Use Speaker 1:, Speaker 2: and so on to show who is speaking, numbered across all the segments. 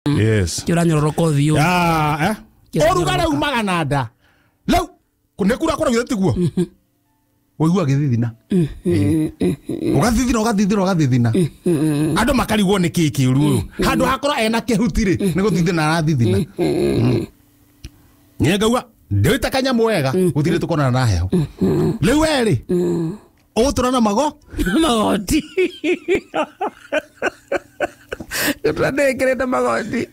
Speaker 1: Yes.
Speaker 2: Kira nyoroko thio.
Speaker 1: Orugara umaga nada. Lau kunekura kora githeti guo. Oigua githithina. Ugathithina. Ando makarigwo ni kiki uru. Handu hakora ena kehutire ni guthithina arathithina. Nyegagua ndita kanyamu wega gutire tukona na heho. Riu eri. Oturana magoti.
Speaker 2: Kereta magoti.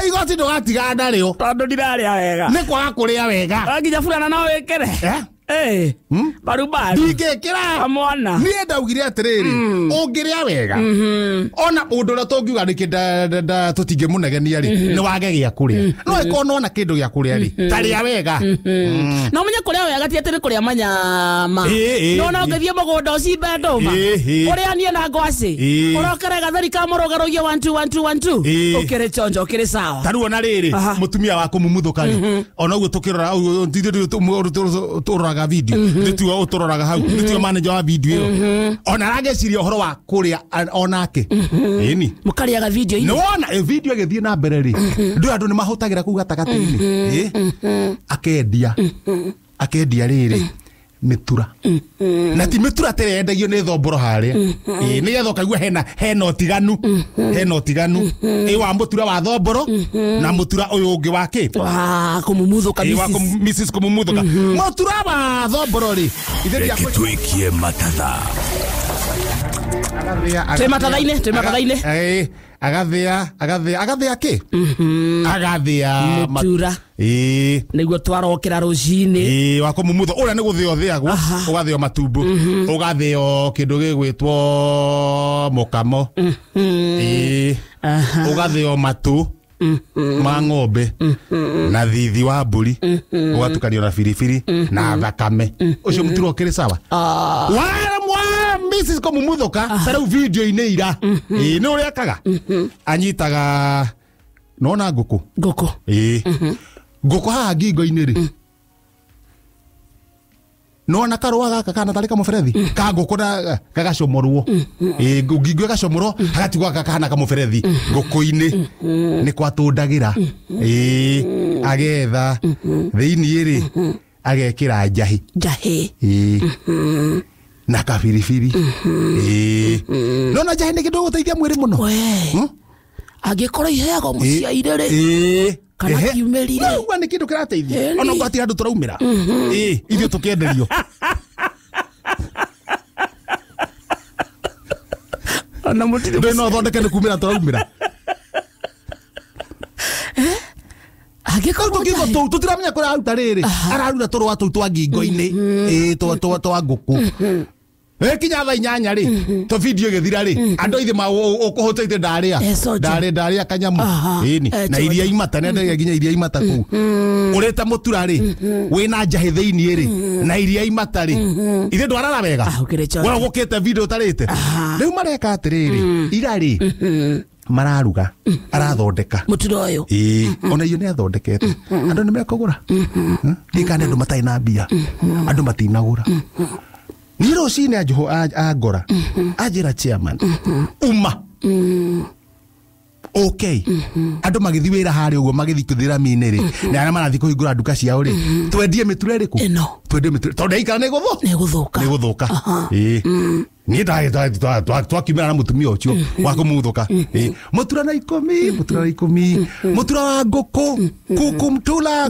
Speaker 1: Igoti ndugatiga ndario.
Speaker 2: Tondu ndiraria wega.
Speaker 1: Ni kwaga kuria wega.
Speaker 2: Nginya fulana no wekere. Baru.
Speaker 1: Ndikekira.
Speaker 2: Amwana.
Speaker 1: Ni ndaugire atiriri. Ungiria wega. Ona undu na tongiuga nikida tutige munegenia ri. Ni wage gia kuria. No ikono ona kindu gia kuria ri. Taria wega.
Speaker 2: No menye kuria wega ti atiri kuria manyama. No no ngithie mugunda ucimbe nduma. Kuria nie na ngwaci. Urokere gatheri ka murogarogie 1 2 ukire chonjo ukire sawa.
Speaker 1: Taru ona riri mutumia wako mumuthuka ri. Ona uguo tukirora turaga video. Nituo uturoraga hau. Nituo manager wa video iyo. Ona rageciria uhoro wa kuria onake. Eni.
Speaker 2: Mukariaga video ini.
Speaker 1: No ona video agithie na mbere ri. Ndu andu ni mahutagira ku gatagati-ini. Akendia riri mitura. Na ti mitura terendagio ni thomboro haria. Ni getho kaigua hena otiganu. Wa mutura wa thomboro na mutura uyu ungi wake.
Speaker 2: Wa kumumuthuka
Speaker 1: Mrs. kumumuthuka. Mutura wa thomboro ri.
Speaker 3: Tuikie matatha.
Speaker 2: Tematathaine.
Speaker 1: Agathia ki? Agathia
Speaker 2: mutura. Niguo twarokera rucini.
Speaker 1: Wako mumutho uria ni guthio thiagwo. Ugathio matumbu. Ugathio kindu gigwitwo mukamo. Ugathio matu ma ng'ombe na thithi wa mburi. Ugatukanio na firifiri na thakame. Ucio muturo kiri sawa. Mrs. kumumuthuka tarau video ine ira. Ni uria kaga. Anyitaga nona nguku. Nguku haha ngingo-ini ri. Nona karua gaka kana tarika muberethi. Ka nguku na gagacomorwo. Ngingo gacomorwo hagatigwa kakana kamuberethi. Nguku-ini ni kwatundagira. Agetha thiini ri agekira njahi. Na kabiribiri. Nona njahi ni kindu guteithia mwiri muno.
Speaker 2: Agikora iheago muciaire ri. Kana kiumerire.
Speaker 1: Uga ni kindu kirateithia. Ona ngwati handu turaumira. Ithuĩ tukienderio.
Speaker 2: Ona mutire.
Speaker 1: No thondeke ni kumira turaumira.
Speaker 2: Agikora
Speaker 1: ngingo tutiramenya kuri aruta riri. Araruta turwa twa ngingo-ini. Twa nguku. Kinya tha 8 ri. To video githira ri. Andu ithi ma ukuhoteite ndaria. Ndaria kanyamu. Na iria imata nende ginya iria imata ku. Ureta mutura ri. Wina njahi thiini ri. Na iria imata ri. Ithe ndwarara wega. Wala gukite video tarite. Riu mareka atiriri. Ira ri. Mararuga. Arathondeka.
Speaker 2: Mutura uyu.
Speaker 1: Ona iyo ni athondekete. Andu ni mekugura. Ndikane andu matai na mbia. Andu matinagura. Ni rucini agora. Ajira chairman. Uma. Okay. Andu magithi wira hari uguo magithi kuthira miniri. Na ana marathi kuhingura nduka ciao ri. Twendie mitura iriku. Twendie mitura. Tondu ikara ni guthuka. Ni twakimera na mutumia ucio wa kumuthuka. Mutura na 10. Mutura wa nguku. Kukumtula.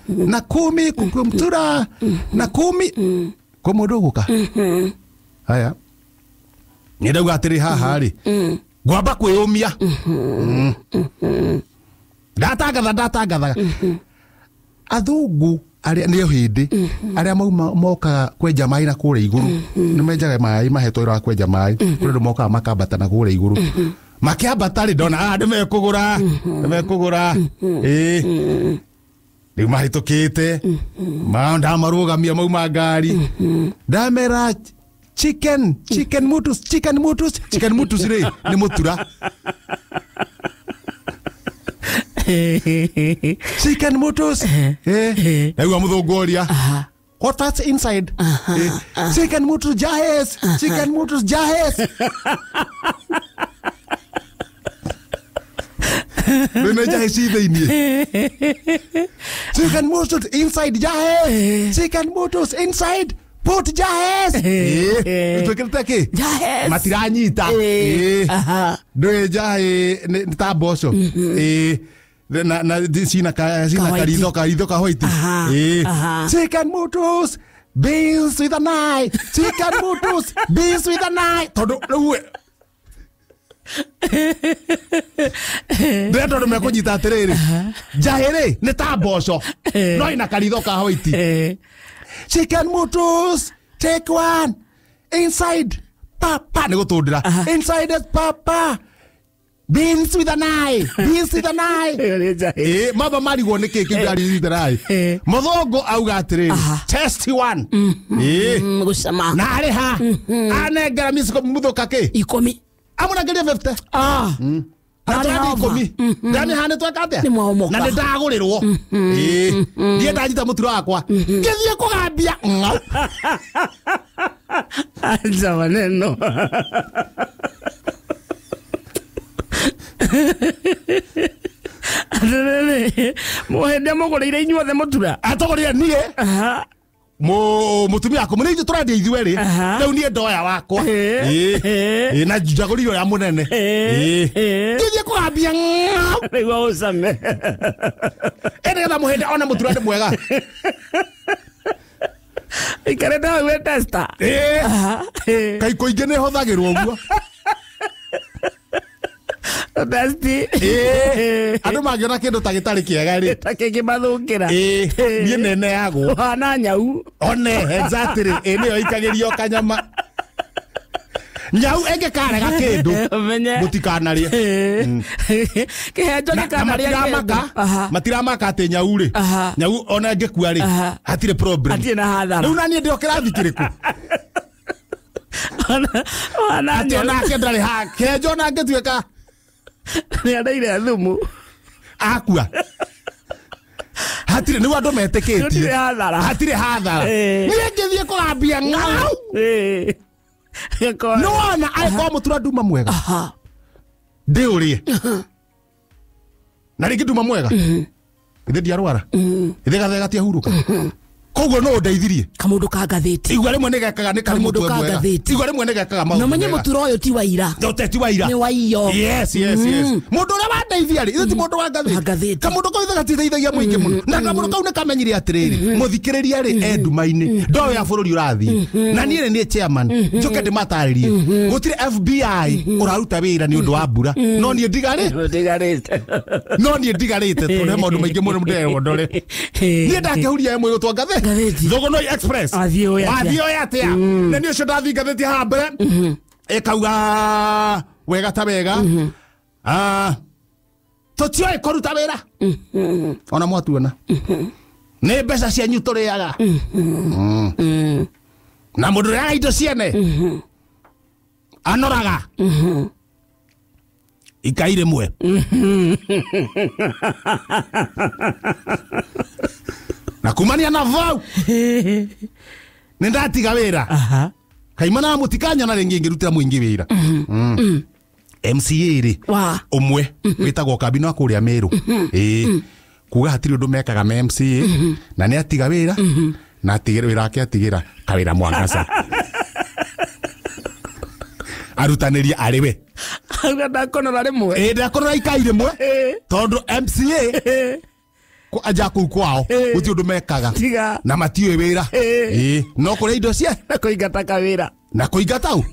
Speaker 1: Na 10 kukumtura. Na 10. Kwa mundu guka. Haya. Ni ndauga atiri haha ri. Gwamba kwiyumia. Ndatangatha. Athungu aria ni hindi aria moka kwenja mai na kure iguru. Ni menjaga mai mahetwo ira kwenja mai. Kure ndo moka makambata na kure iguru. Makiambata ri ndona ndimekugura. Riu mahitukite. Ndamarugamia mauma ngari. Ndamera chicken mutus ri ni mutura. Chicken mutus. Ewa muthugoria. What's inside? Chicken mutus jahes. Nene jahe si theini. Chicken motors inside jahe. Chicken motors inside. Put jahes. Twekirite ki?
Speaker 2: Jahes.
Speaker 1: Matiranyita. Ndoe jahe ta boco. Na sina karitho ka white. Chicken motors. Beans with a knife. Chicken motors. Beans with a knife. Todo uwe. Ndio me kujita atiriri. Jahere ni ta boco. No ina karitho ka white. Chicken motors. Take one. Inside. Papa. Nego tundira. Inside is Papa. Beans with a knife. Beans with a knife. Mama mari go ne keke gari dirai. Modhogo auga atiriri. Test one.
Speaker 2: Gusama.
Speaker 1: Nare ha. Ane gramis ko mudhoka ke.
Speaker 2: 10.
Speaker 1: Amuna gere 50. Nare ikomi. Ndani hane twakate. Na ndagurirwo. Ndie ndanyita muturo wakwa. Ngithie kugambia.
Speaker 2: Anza maneno. Adele. Muhende mugoreire inyuothe mutura.
Speaker 1: Atogorire nie. Mutumia ako munije turadia ithueri riu nie ndoya wakwa na njagoririo ya munene ngithie kugambia
Speaker 2: niguo ucame
Speaker 1: getha muhinde ona mutura ndi mwega
Speaker 2: ikare ndawe we testa
Speaker 1: kai kuingi ni huthagirwo guo
Speaker 2: Besti.
Speaker 1: Andu mangiona kindu ta gitari kiega ri.
Speaker 2: Ta kingi mathukira.
Speaker 1: Nie nene yago.
Speaker 2: Hana nyau.
Speaker 1: One exactly. Niyo ikagirio kanyama. Nyau enge karega kindu. Mutikanarie.
Speaker 2: Kihejo ni kanarie.
Speaker 1: Matiramaka ate nyau ri. Nyau ona ngekua ri. Hatire problem.
Speaker 2: Atire na hathara.
Speaker 1: Riu nani ndio kirathi kiriku.
Speaker 2: Ona
Speaker 1: ona kendari ha. Kihejo na ngetuika.
Speaker 2: Ni adaire thumu.
Speaker 1: Akua. Hatire ni wando meteketie. Hatire hathara. Ni ngethie kugambia ngau. No ona ai kwa mutura nduma mwega. Ndi urie. Na ringi nduma mwega. Ithe ndiarwara. Ithe gathega tia huruka. Koguo no ndeithirie.
Speaker 2: Kamundu ka ngathiti.
Speaker 1: Igwa rimwe ni gekaga ni kamundu ka ngathiti. Igwa rimwe ni gekaga maundu.
Speaker 2: No menye muturo uyu ti wa ira.
Speaker 1: Ndote ti wa ira.
Speaker 2: Ni wa iyo.
Speaker 1: Yes. Mundu ura wa ndeithia ri. Ithi mundu wa ngathiti. Kamundu ko ithaga tithaithagia muingi muno. Na kamundu kau ni kamenyire atiriri. Muthikiriria ri endumaini. Ndo ya bururi urathi. Na niĩ ni chairman. Njuke ndimataririe. Gutire FBI uraruta wira ni undu wa mbura. No niĩ ndigarite. No niĩ ndigarite. Tune maundu maingi muno ndeyo ndore. Niĩ ndakehuria yemwe gutwa ngathiti. Zogono Express. Athio ya tia. Na niyo shodathi ngathiti ha mbere. Ekauga wega ta wega. Tutio ikoruta wira. Ona mwatuona. Ni mbeca cia nyuturiaga. Na mundu ya indo ciene. Anoraga. Ikaire mwe. Na kumania na vau. Nindatiga wira. Kaimana mutikanya na ringi ngirutira muingi wira. MCA ri. Umwe witagwo kabino akuria Meru. Kuga hatiri undu mekaga me MCA na ni atiga wira na atigire wira ake atigira kawira Mwangasa. Arutaniria ariwe.
Speaker 2: Auga ndakonora rimwe.
Speaker 1: Ndakonora ikaire mwe. Tondu MCA ko aja ku kwao uti undu mekaga na matiwe wira no kuri indo cia
Speaker 2: na kuingata kawira
Speaker 1: na kuingata u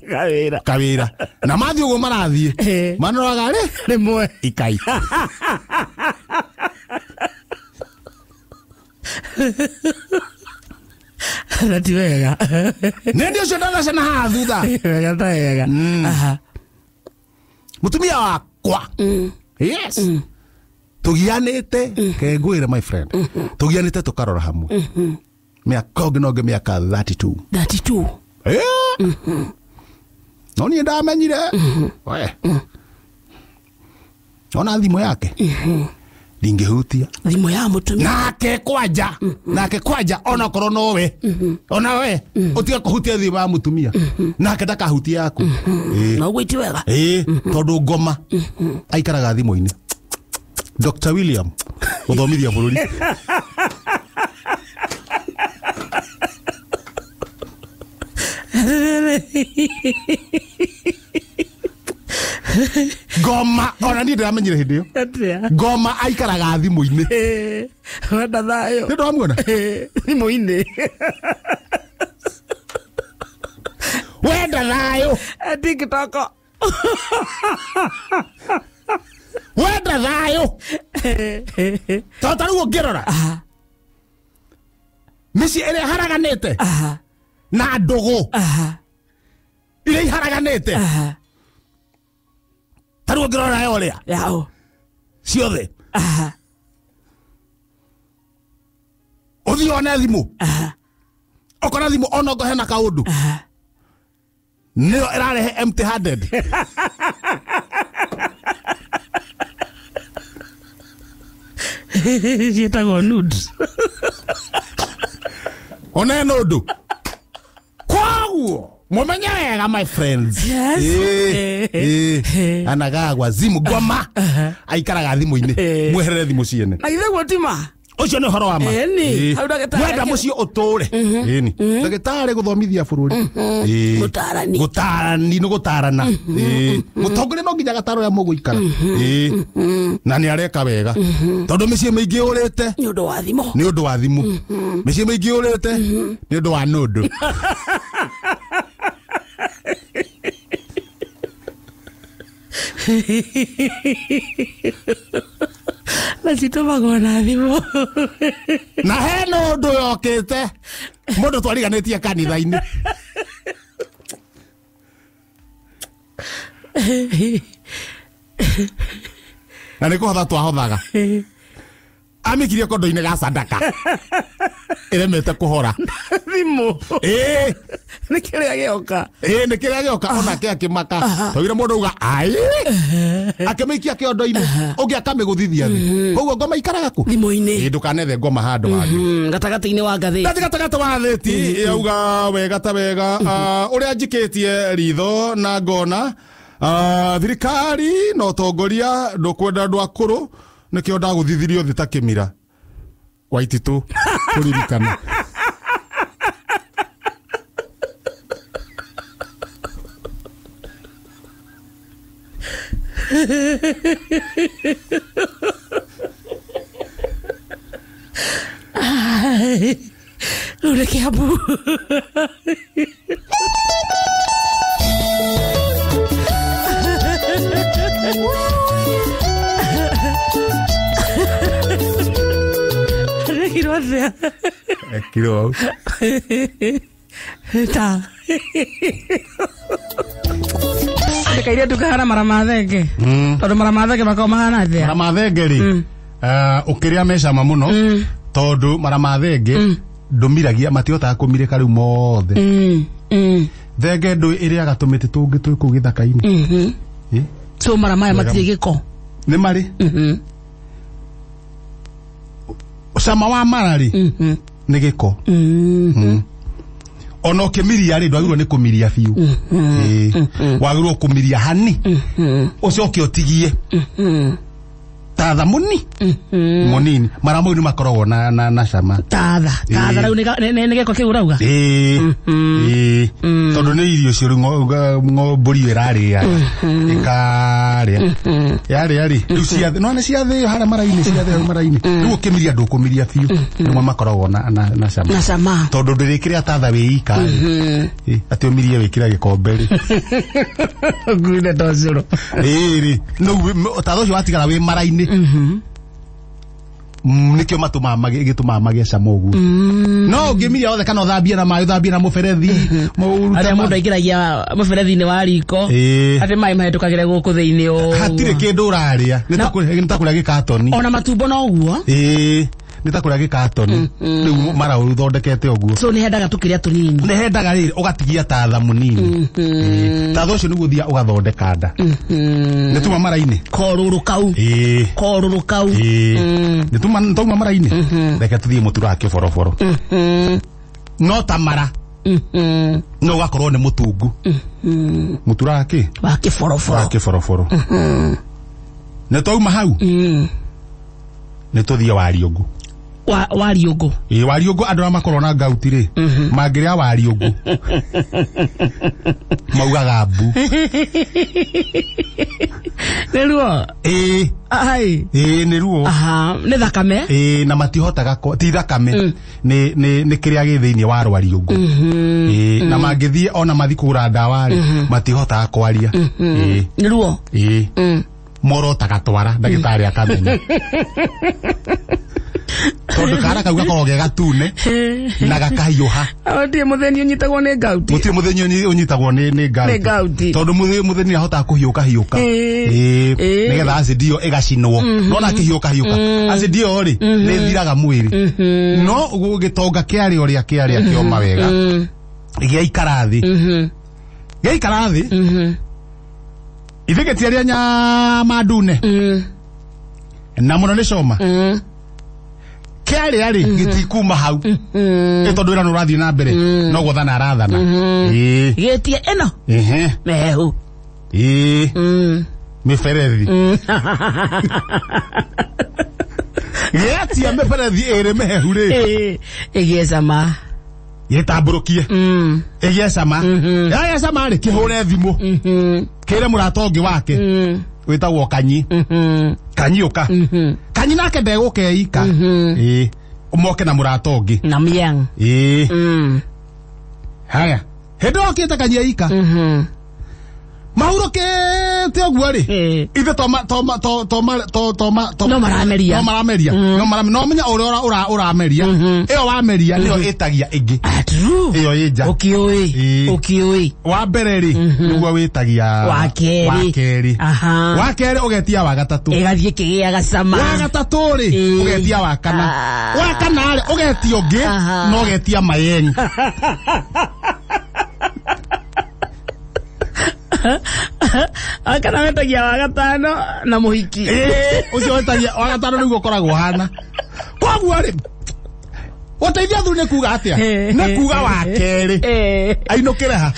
Speaker 1: kawira na mathi ugo marathie manoraga ri
Speaker 2: rimwe
Speaker 1: ikai
Speaker 2: Nati wega
Speaker 1: ndio shona sana ha thutha
Speaker 2: wega ta wega
Speaker 1: mutumia wakwa yes tugianite kengwire my friend tugianite tukarora hamwe miaka nginoge miaka 32 no ni ndamenyire we ona thimo yake ndingehutia
Speaker 2: thimo ya mutumia
Speaker 1: nake kwaja ona korwo no we ona we utiga kuhutia thimo ya mutumia nake ndakahutia yaku
Speaker 2: no gwiti wega
Speaker 1: tondu ngoma aikaraga thimo-ini Dr. William uthomithia bururi Goma ona ni ndamenyire hindi yo Goma aikaraga thimu-ini
Speaker 2: wenda thayo
Speaker 1: ndio amuona
Speaker 2: thimu-ini
Speaker 1: wenda thayo
Speaker 2: TikTok
Speaker 1: wenda thayo tata ruo ngirora misi ere haraganete na ndogo ile haraganete taruo ngirora yo ria
Speaker 2: yao
Speaker 1: ciothe uthi ona thimu okona thimu ona ngo hena kaundu nio irarehe empty handed
Speaker 2: yetagwo nudes
Speaker 1: ona no ndu kwaguo mumenye wega my friends anagagwa zimu Goma aikaraga thimu-ini mweherere thimu ciene
Speaker 2: na ithe gutima
Speaker 1: ucio ni horo wa ma wenda mucio uture ni ndagitari guthomithia bururi gutarani no gutarana mutongore no nginya gataro ya muguikara na ni areka wega tondu micie maingi urite
Speaker 2: ni undu wa thimu
Speaker 1: micie maingi urite ni undu wa nundu
Speaker 2: Lasitũmagwo na thimũ
Speaker 1: na hena ũndũ yokĩte mũndũ twariganĩtie kanitha-inĩ na nĩ kũhotha twahothaga amikirie kondo-inĩ ga sadaka ĩremete kũhora
Speaker 2: thimũ nĩ kĩrĩa gĩoka onake akĩmaka twaire mũndũ uga ai akĩmĩikia kĩondo-inĩ ũngĩ akamĩgũthithia thĩ koguo Ngoma ikaraga kũ thimũ-inĩ
Speaker 1: ndũkanethe Ngoma handũ hangĩ
Speaker 2: gatagatĩ-inĩ wa ngathĩti
Speaker 1: gatagatĩ wa ngathĩti yauga wega ta wega ũrĩa njikĩtie ritho na ngona thirikari na ũtongoria ndũkwenda andũ akũrũ nikio ndagũthithirio thĩ ta kĩmira Waititu kũririkana
Speaker 2: Ule Kiambu Kirothea
Speaker 1: Kiro
Speaker 2: ta Ndikaire tukahana maramathenge tondu maramathenge makao mahana athia
Speaker 1: maramathenge ri ukiria mecama muno tondu maramathenge ndumiragia matihotaga kumirika riu mothe thenge ndu iriaga tumiti tungi twi ku githaka-ini
Speaker 2: so maramaya matire giko
Speaker 1: ni mari Sama wa marari ni giko ona ukimiria ri ndwagirwo ni kumiria biu wagirwo kumiria hani ucoke utigie tatha munini maramau ni makoragwo na cama
Speaker 2: tatha rau ni giko kiu rauga
Speaker 1: tondu ni irio cio mburi iraria ikaria yaria ri riu ciathe no ni ciathe haria maraini riu ukimiria ndukumiria biu nimwe makoragwo na cama tondu ndirikiria tatha wiika ati umirie wikira gikombe ri
Speaker 2: ngune tocuro
Speaker 1: ri no tatha ucio watigara wi maraini nikio gitumaga magie cama uguo no ngimiria othe kana uthambie na mai uthambie na muberethi
Speaker 2: aria mundu aingiragia muberethi-ini wa riko ati mai mahetukagire guku thiini o
Speaker 1: hatire kindu uraria nitakuria gikatoni
Speaker 2: ona matumbo no uguo
Speaker 1: nitakuria gikatoni riu mara uthondekete uguo
Speaker 2: so ni hendaga tukiria tunini
Speaker 1: ni hendaga riri ugatigia tatha munini tatha ucio niguo thia ugathondeka nda nituma mara-ini
Speaker 2: koruru kau
Speaker 1: nituma mara-ini reke tuthie mutura kiboroboro no tamara no ugakorwo ni mutungu mutura ki
Speaker 2: wa kiboroboro
Speaker 1: nitwauma hau nĩ tũthiĩ Wariũngũ.
Speaker 2: Wariũngũ.
Speaker 1: Wariũngũ andũ arĩa makorwo na ngauti rĩ, mangĩrĩa Wariũngũ. Maugaga mbu.
Speaker 2: Nĩruo? Ai.
Speaker 1: Nĩ ruo.
Speaker 2: Nĩ thakame?
Speaker 1: Na matihotaga ti thakame. Nĩ kĩrĩa gĩ thĩinĩ wa Wariũngũ. Na mangĩthiĩ ona mathi kũgũra ndawa rĩ, matihotaga kwaria.
Speaker 2: Nĩ ruo?
Speaker 1: Morotaga twara ndagĩtarĩ akamenya. Tondu kara kau gakorwo ge gatune na gakahiũha.
Speaker 2: Gũtirĩ mũthenya ũnyitagwo nĩ ngauti.
Speaker 1: Gũtirĩ mũthenya ũnyitagwo nĩ ngauti. Tondu mũthenya nĩ ahotaga kũhiũka. Nĩgetha acid ĩyo ĩgacinwo. No na kĩhiũka. Acid ĩyo rĩ nĩ thiraga mwĩrĩ. No gĩtonga kĩarĩ ũrĩa kĩoma wega. Gĩaikara thĩ. Gĩaikara thĩ. Ithĩgĩtia rĩa nyama ndune. Na mũno nĩ coma. Kĩarĩ arĩ gĩtikuma hau. Tondũ wĩra nĩ ũrathiĩ na mbere. No gũthana arathana.
Speaker 2: Gĩtie ĩno. Mehu.
Speaker 1: Mĩberethi. Gĩatia mĩberethi ĩrĩ mehu rĩ.
Speaker 2: Ĩgĩe cama.
Speaker 1: Gĩtambũrũkie. Ĩgĩe cama. Yagĩa cama rĩ kĩhũre thimũ. Kĩre mũrata ũngĩ wake. Wĩtagwo Kanyi. Kanyi ũka. Kanyi nake ndegũkeika. Ũmoke na mũrata ũngĩ.
Speaker 2: Na Miang.
Speaker 1: Haya. Hĩndĩ okĩte Kanyi aika. Mahurũkĩte ũguo rĩ. Ithe
Speaker 2: no marameria.
Speaker 1: No menya ũrĩa ũrameria. Ĩyo wameria nĩyo ĩtagia ĩngĩ. Ĩyo ĩnja.
Speaker 2: Ũkĩũĩ.
Speaker 1: Wa mbere rĩ nĩguo wĩtagia
Speaker 2: wa kerĩ.
Speaker 1: Wa kerĩ ũgetia wa gatatũ.
Speaker 2: Ĩgathiĩ kĩgĩaga cama.
Speaker 1: Wa gatatũ rĩ ũgetia wa kana. Wa kana rĩ ũgetia ũngĩ no ũgetia Mayeng.
Speaker 2: Akana wetagia wa gatano na mũhiki.
Speaker 1: Ũcio wetagia wa gatano nĩguo ũkoragwo hana. Koguo rĩ ũteithia thuri nĩ kuga atĩa? Nĩ kuga wa kerĩ. Ainũkĩre ha.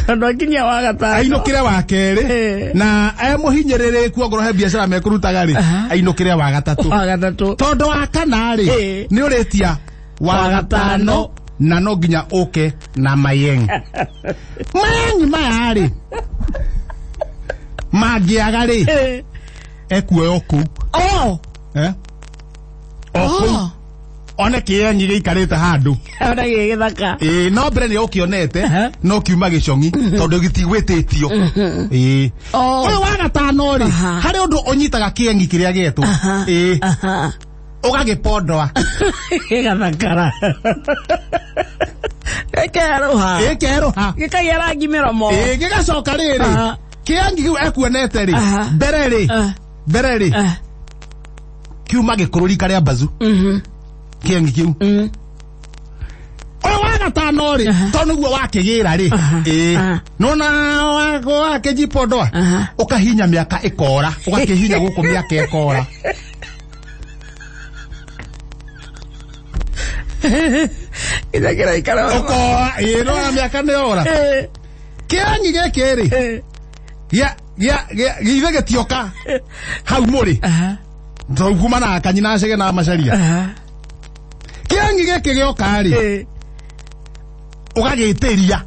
Speaker 2: Tondũ akinya wa gatano.
Speaker 1: Ainũkĩre wa kerĩ. Na mũhinyĩrĩrĩku ongorwo he biacara mekũrutaga rĩ ainũkĩre wa gatatũ. Tondũ wa kana rĩ nĩ ũrĩtia wa gatano. Na no nginya ũke na Mayeng. Mayeng maya rĩ mangĩaga rĩ ekuoya okũu. Okũu one kĩenyi gĩikarĩte handũ.
Speaker 2: Ona gĩgĩthaka.
Speaker 1: No mbere nĩ ũkĩonete no kiuma gĩcong'i tondũ gĩtigwĩtĩtio. Ũyũ wa gatano rĩ harĩ ũndũ ũnyitaga kĩenyi kĩrĩa gĩetwo. Ũgagĩpondoa.
Speaker 2: Gĩgathakara. Gĩkeruha. Gĩkagĩa rangi mĩromo.
Speaker 1: Gĩgacoka rĩrĩ kĩenyi kĩu ekuonete rĩ mbere rĩ kiuma gĩkũrũri karĩa mbazu. Kĩenyi kĩu ũyũ wa gatano rĩ tondũ nĩguo wakĩgĩra rĩ nona wakĩjipondoa ũkahinya mĩaka ĩkora ũgakĩhinya gũkũ mĩaka ĩkora.
Speaker 2: Itagira ikara.
Speaker 1: Okoa no na mĩaka nĩ ora. Kĩenyi gĩkĩ rĩ gĩithe gĩtioka hau mũrĩ. Kuma na Kanyi na Cege na Macharia. Kĩenyi gĩkĩ gĩoka rĩ ũgagĩtĩria.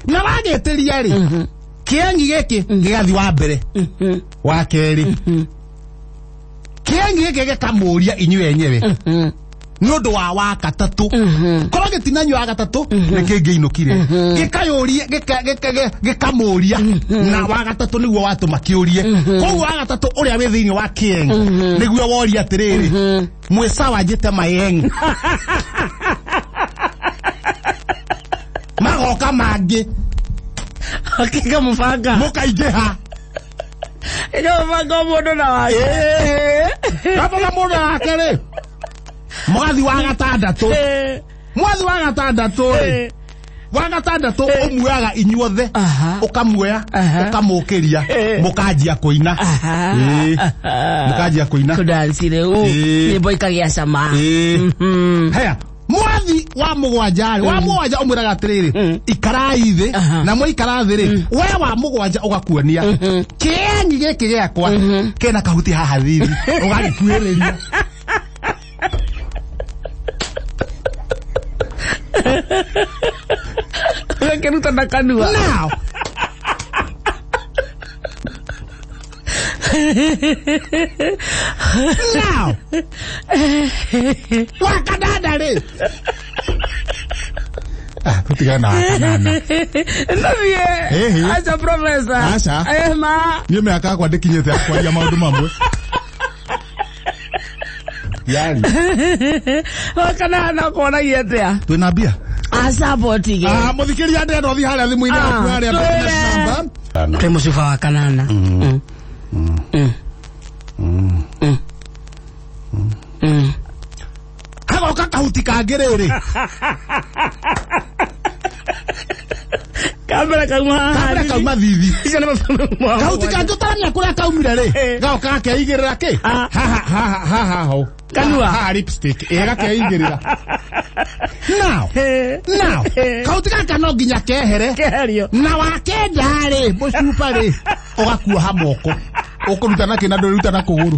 Speaker 1: Na wagĩtĩria rĩ kĩenyi gĩkĩ gĩgathi wa mbere wa kerĩ. Kĩenyi gĩkĩ gĩkamũria inyuĩ enyewe nĩ ũndũ wa gatatũ. Korwo gĩtinanyua wa gatatũ nĩ kĩngĩinũkire gĩkayũria gĩkamũria na wa gatatũ nĩguo watũma kĩũrie. Koguo wa gatatũ ũrĩa wĩ thĩinĩ wa kĩenyi nĩguo woria atĩrĩrĩ mwĩ sawa njĩte Mayeng. Magoka mangĩ
Speaker 2: mũbanga
Speaker 1: mũkaingĩha.
Speaker 2: Mũbanga mũndũ na wake.
Speaker 1: Gabana mũndũ wake rĩ mwathi wa gatandatũ. Mwathi wa gatandatũ rĩ wa gatandatũ ũmuoyaga inyuothe ũkamuoya ũkamũkĩria mũkanjia kũina. Mũkanjia kũina.
Speaker 2: Kũdancire nyĩmbo ikagĩa cama.
Speaker 1: Haya mwathi wa mugwanja wa mugwanja umwiraga atiriri ikarai thi na mwe ikara thi we wa mugwanja ugakuonia kienyi giki giakwa kena kahuti haha thiri ugagikuhiriria
Speaker 2: Keruta na kanua
Speaker 1: now now wakadada le tutigana wakanana
Speaker 2: ndavie acha professor
Speaker 1: acha
Speaker 2: ma
Speaker 1: niye miaka kwa ndikinyete kwaria maundu mamwe yari
Speaker 2: wakanana kona yetea
Speaker 1: twina bia
Speaker 2: asabotige
Speaker 1: muthikiria ndendo thi haria thimu-ini yaku haria namba
Speaker 2: temusifa wakanana
Speaker 1: hagoka kahuti kangiriri
Speaker 2: kamera
Speaker 1: kauma thithi kahuti kanjutarania kuria kaumire ri gaoka gakeigirira ki haha ho
Speaker 2: kanua
Speaker 1: lipstick gakeigirira now kahuti gaka no nginya keherio na wakenda ri mucupa ri ugakuoha moko ukuruta na kina nduruta na kuguru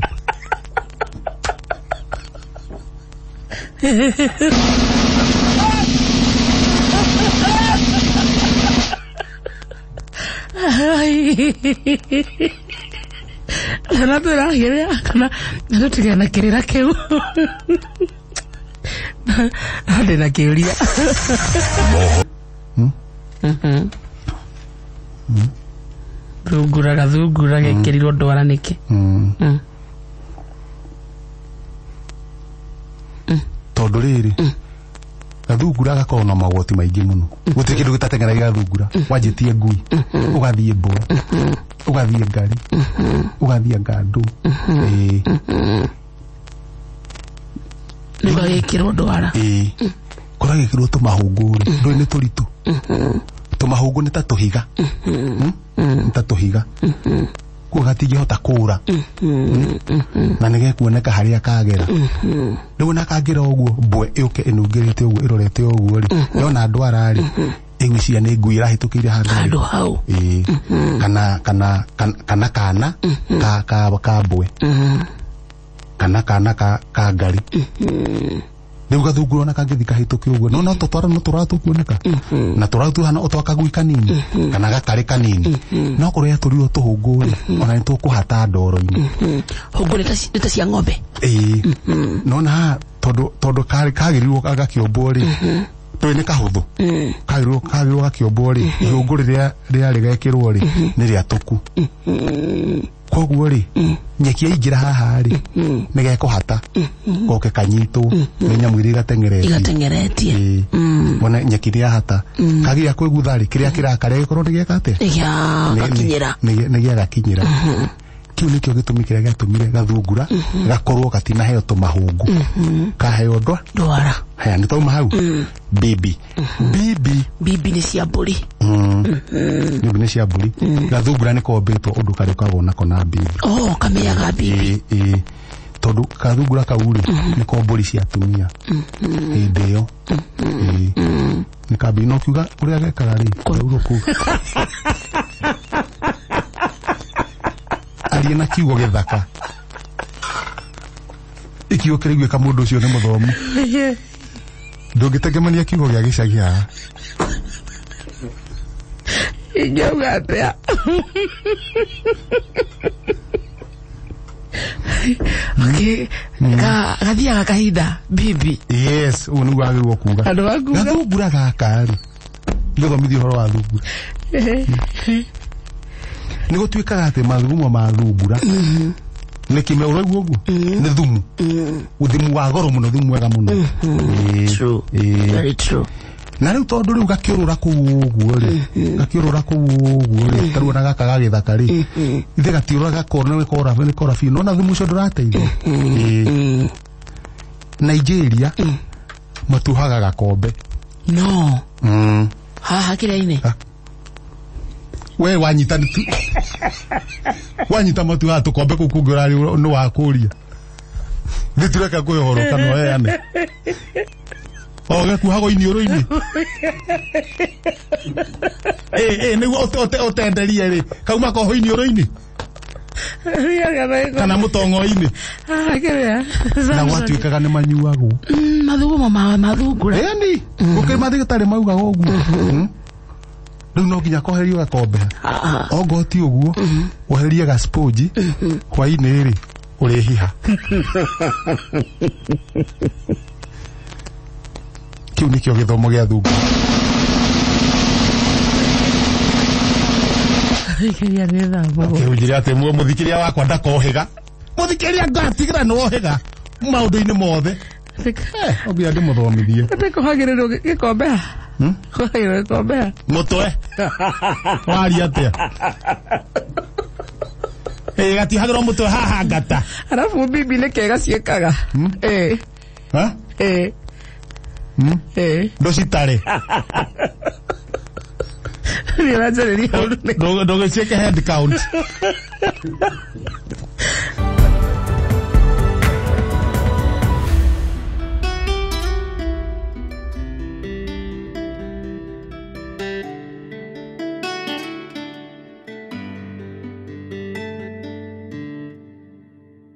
Speaker 2: kana turagira kana tutigana kirira kiu ande na kiuria thungura gekirirwo ndwara niki
Speaker 1: tondu riri gathungura gakorwo na magoti maingi muno guti kindu gitatengera gathungura wanjitie ngui ugathie mbura ugathie ngari ugathie ngandu
Speaker 2: niba gekirwo ndwara
Speaker 1: kora gekirwo tumahunguri ndoi ni turitu tumahungu ni ta tuhiga ni ta tuhiga kugatingihota kura na nigekuoneka haria kagera riu na kagira uguo mbwe yuke inungirite uguo irorete uguo ri yona ndwara ri igwiciria ni ngui irahitukire
Speaker 2: handu hau
Speaker 1: kana ka mbwe kana ka ngari riu gathungura na kangithi kahituke uguo no tutwara no turatu kuoneka na turatu hana utwaka gui kanini kana gakari kanini no kuria turirwo tuhunguri ona ni tukuhata ndoro-ini
Speaker 2: hunguri ta cia ng'ombe
Speaker 1: no na tondu kagirirwo gakiombwo ri twi ni kahuthu kagirirwo gakiombwo ri ihunguri ria rigekirwo ri ni ria tuku koguo ri nyeki ingira haha ri nigekuhata goke kanyitwo ni nyamu iri
Speaker 2: igatengeretie
Speaker 1: mona nyeki ria hata kagia kwigutha ri kiria kirakare gikorwo nigekate nigiagakinyira kiu nikio gitumi kiria giatumire gathungura gakorwo gatina heo tumahungu kaheo
Speaker 2: ndwara
Speaker 1: haya ni tauma hau bibi
Speaker 2: ni cia mburi
Speaker 1: bibi ni cia mburi gathungura nikombitwo undu kari kagona kona bibi
Speaker 2: kameaga bibi
Speaker 1: tondu kathungura kauri niko mburi cia atumia hindi iyo nikabi no kiuga uria gekaga ri kururuku arie na kiugo githaka ikiugo kirigwika mundu ucio ni muthomu ndungitegemania kiugo gia gicagi haha
Speaker 2: ingeuga atia gathiaga kahinda bibi
Speaker 1: yes ugu niguo agirwo kuga gathungura gaka ri githomithio horo wa thungura nigo twikaga ati mathugumo ma thungura ni kime uragwo uguo ni thumu uthimu wa goro muno thumu wega muno
Speaker 2: true very true
Speaker 1: na riu tondu riu gakiurura ku uguo ri taruona gaka gagithaka ri ithe gatiurura gakona we kora fi no na thumu cio ndurateithia Nigeria matuhaga gakombe
Speaker 2: no haha kiraine
Speaker 1: we wanyita matu ha tukombe kukungura no wakuria nitureka kwihoroka no ene Oge kuhago inioro-ini. Niguo ũtenderie rĩ. Kauma koho inioro-ini. Kana mũtongo-ini. Na gwatuĩkaga nĩ manyuagwo.
Speaker 2: Mathugumo mathungura.
Speaker 1: Ĩni. Gũkĩrĩ mathibitarĩ maugaga ũguo. Rĩu no nginya koherio gakombe. Ongo ti ũguo. Weherie ga sponge. Hwainĩ rĩ. Ũrĩhiha. Kiu nikio githomo gĩa thungu.
Speaker 2: Thikiria nĩ thabo.
Speaker 1: Ũnjĩre atĩ mũthikĩria wakwa ndakohĩga. Mũthikĩria ngatigira no hĩga. Maũndũ-inĩ mothe. Obia ndĩmũthomithie.
Speaker 2: Ndĩkũhagĩrĩrwo gĩkombe. Kũhagĩrĩrwo gĩkombe.
Speaker 1: Mũtwe. Waria atĩa. Gatihagĩrwo mũtwe haha ngata.
Speaker 2: Arabu bibi nĩ kega ciĩkaga.
Speaker 1: Ndũcitarĩ. Ndũgĩciĩke head count.